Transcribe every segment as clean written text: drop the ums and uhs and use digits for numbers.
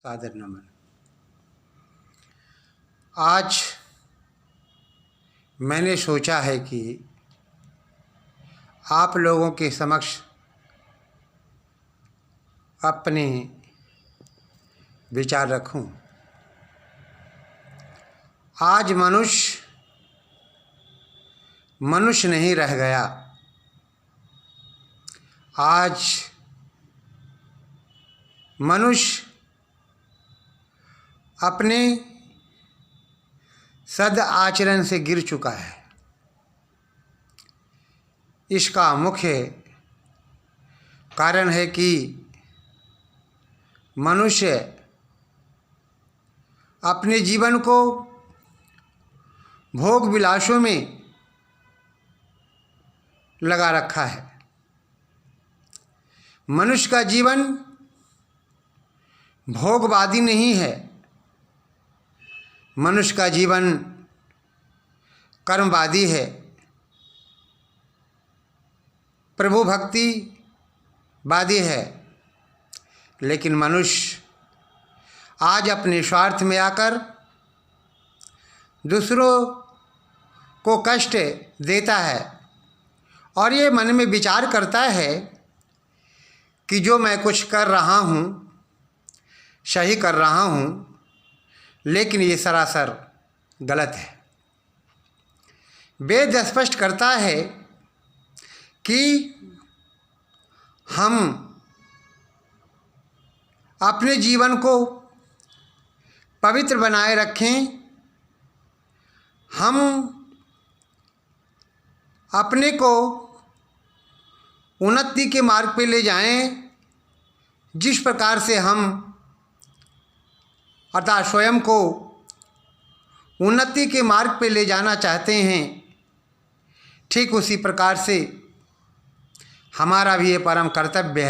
सादर नमन। आज मैंने सोचा है कि आप लोगों के समक्ष अपने विचार रखूं। आज मनुष्य नहीं रह गया। आज मनुष्य अपने सद आचरण से गिर चुका है। इसका मुख्य कारण है कि मनुष्य अपने जीवन को भोग विलासों में लगा रखा है। मनुष्य का जीवन भोगवादी नहीं है। मनुष्य का जीवन कर्मवादी है, प्रभु भक्ति वादी है। लेकिन मनुष्य आज अपने स्वार्थ में आकर दूसरों को कष्ट देता है और ये मन में विचार करता है कि जो मैं कुछ कर रहा हूँ सही कर रहा हूँ, लेकिन ये सरासर गलत है। वेद स्पष्ट करता है कि हम अपने जीवन को पवित्र बनाए रखें, हम अपने को उन्नति के मार्ग पे ले जाएं। जिस प्रकार से हम अर्थात स्वयं को उन्नति के मार्ग पे ले जाना चाहते हैं, ठीक उसी प्रकार से हमारा भी ये परम कर्तव्य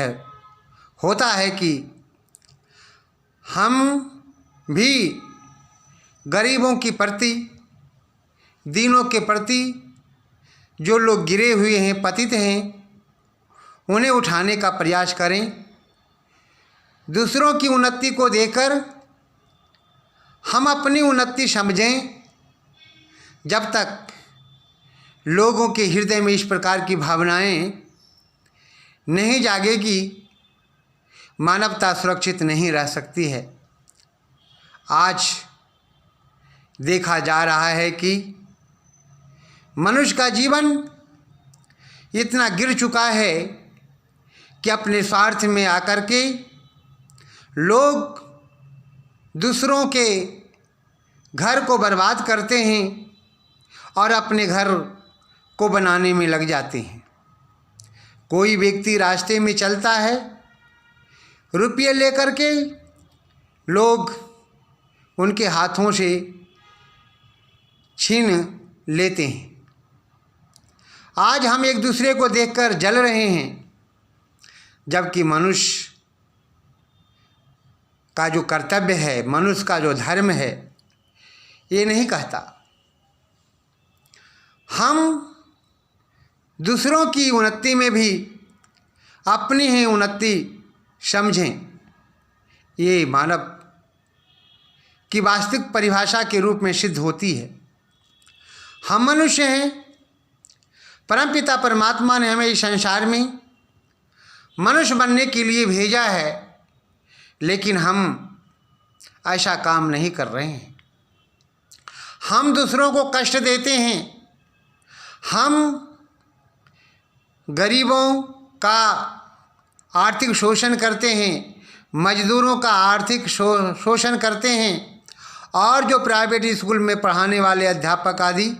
होता है कि हम भी गरीबों के प्रति, दीनों के प्रति, जो लोग गिरे हुए हैं, पतित हैं, उन्हें उठाने का प्रयास करें। दूसरों की उन्नति को देखकर हम अपनी उन्नति समझें। जब तक लोगों के हृदय में इस प्रकार की भावनाएं नहीं जागेगी, मानवता सुरक्षित नहीं रह सकती है। आज देखा जा रहा है कि मनुष्य का जीवन इतना गिर चुका है कि अपने स्वार्थ में आकर के लोग दूसरों के घर को बर्बाद करते हैं और अपने घर को बनाने में लग जाते हैं। कोई व्यक्ति रास्ते में चलता है, रुपये लेकर के लोग उनके हाथों से छीन लेते हैं। आज हम एक दूसरे को देखकर जल रहे हैं, जबकि मनुष्य का जो कर्तव्य है, मनुष्य का जो धर्म है, ये नहीं कहता। हम दूसरों की उन्नति में भी अपनी ही उन्नति समझें। ये मानव की वास्तविक परिभाषा के रूप में सिद्ध होती है। हम मनुष्य हैं। परमपिता परमात्मा ने हमें इस संसार में मनुष्य बनने के लिए भेजा है, लेकिन हम ऐसा काम नहीं कर रहे हैं। हम दूसरों को कष्ट देते हैं। हम गरीबों का आर्थिक शोषण करते हैं, मजदूरों का आर्थिक शोषण करते हैं, और जो प्राइवेट स्कूल में पढ़ाने वाले अध्यापक आदि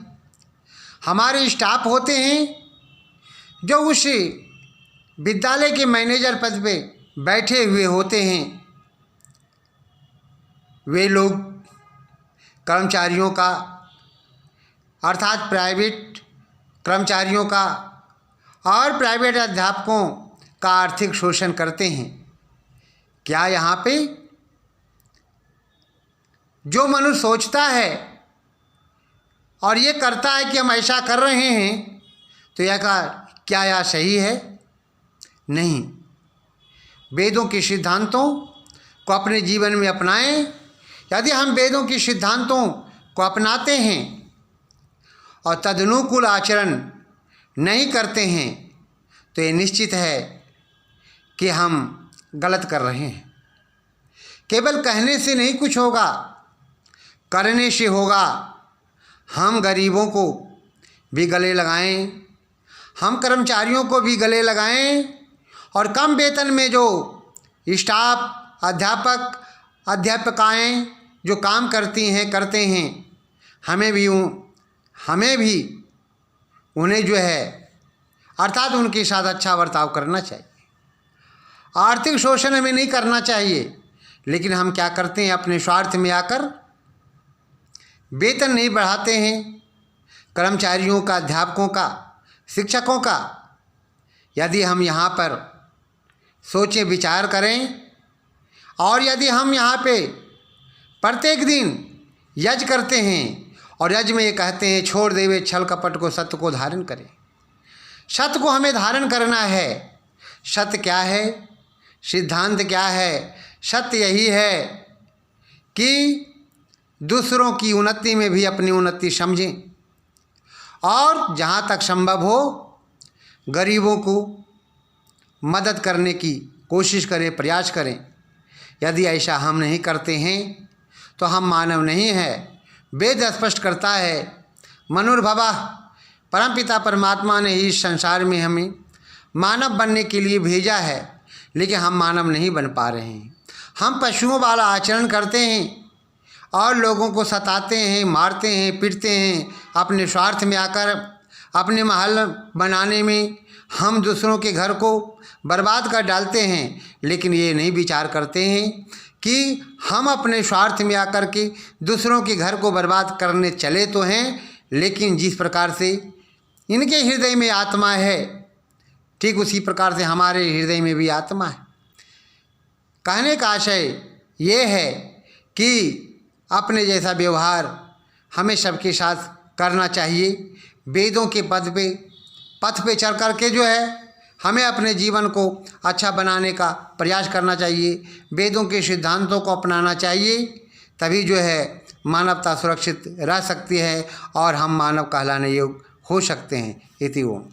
हमारे स्टाफ होते हैं, जो उस विद्यालय के मैनेजर पद पे बैठे हुए होते हैं, वे लोग कर्मचारियों का अर्थात प्राइवेट कर्मचारियों का और प्राइवेट अध्यापकों का आर्थिक शोषण करते हैं। क्या यहाँ पे जो मनुष्य सोचता है और ये करता है कि हम ऐसा कर रहे हैं, तो यह क्या यह सही है? नहीं। वेदों के सिद्धांतों को अपने जीवन में अपनाएं। यदि हम वेदों के सिद्धांतों को अपनाते हैं और तदनुकूल आचरण नहीं करते हैं तो ये निश्चित है कि हम गलत कर रहे हैं। केवल कहने से नहीं कुछ होगा, करने से होगा। हम गरीबों को भी गले लगाएं, हम कर्मचारियों को भी गले लगाएं और कम वेतन में जो स्टाफ, अध्यापक, अध्यापिकाएं जो काम करते हैं, हमें भी उन्हें जो है अर्थात उनके साथ अच्छा बर्ताव करना चाहिए। आर्थिक शोषण हमें नहीं करना चाहिए, लेकिन हम क्या करते हैं, अपने स्वार्थ में आकर वेतन नहीं बढ़ाते हैं कर्मचारियों का, अध्यापकों का, शिक्षकों का। यदि हम यहाँ पर सोचें, विचार करें और यदि हम यहाँ पे प्रत्येक दिन यज्ञ करते हैं और यज्ञ में ये कहते हैं, छोड़ देवे छल कपट को, सत्य को धारण करें। सत्य को हमें धारण करना है। सत्य क्या है, सिद्धांत क्या है? सत्य यही है कि दूसरों की उन्नति में भी अपनी उन्नति समझें और जहाँ तक संभव हो गरीबों को मदद करने की कोशिश करें, प्रयास करें। यदि ऐसा हम नहीं करते हैं तो हम मानव नहीं हैं। वेद स्पष्ट करता है, मनुर्भवः, परमपिता परमात्मा ने इस संसार में हमें मानव बनने के लिए भेजा है, लेकिन हम मानव नहीं बन पा रहे हैं। हम पशुओं वाला आचरण करते हैं और लोगों को सताते हैं, मारते हैं, पीटते हैं। अपने स्वार्थ में आकर अपने महल बनाने में हम दूसरों के घर को बर्बाद कर डालते हैं, लेकिन ये नहीं विचार करते हैं कि हम अपने स्वार्थ में आकर के दूसरों के घर को बर्बाद करने चले तो हैं, लेकिन जिस प्रकार से इनके हृदय में आत्मा है, ठीक उसी प्रकार से हमारे हृदय में भी आत्मा है। कहने का आशय ये है कि अपने जैसा व्यवहार हमें सबके साथ करना चाहिए। वेदों के पथ पे चल कर के जो है हमें अपने जीवन को अच्छा बनाने का प्रयास करना चाहिए। वेदों के सिद्धांतों को अपनाना चाहिए, तभी जो है मानवता सुरक्षित रह सकती है और हम मानव कहलाने योग्य हो सकते हैं। इति ओम।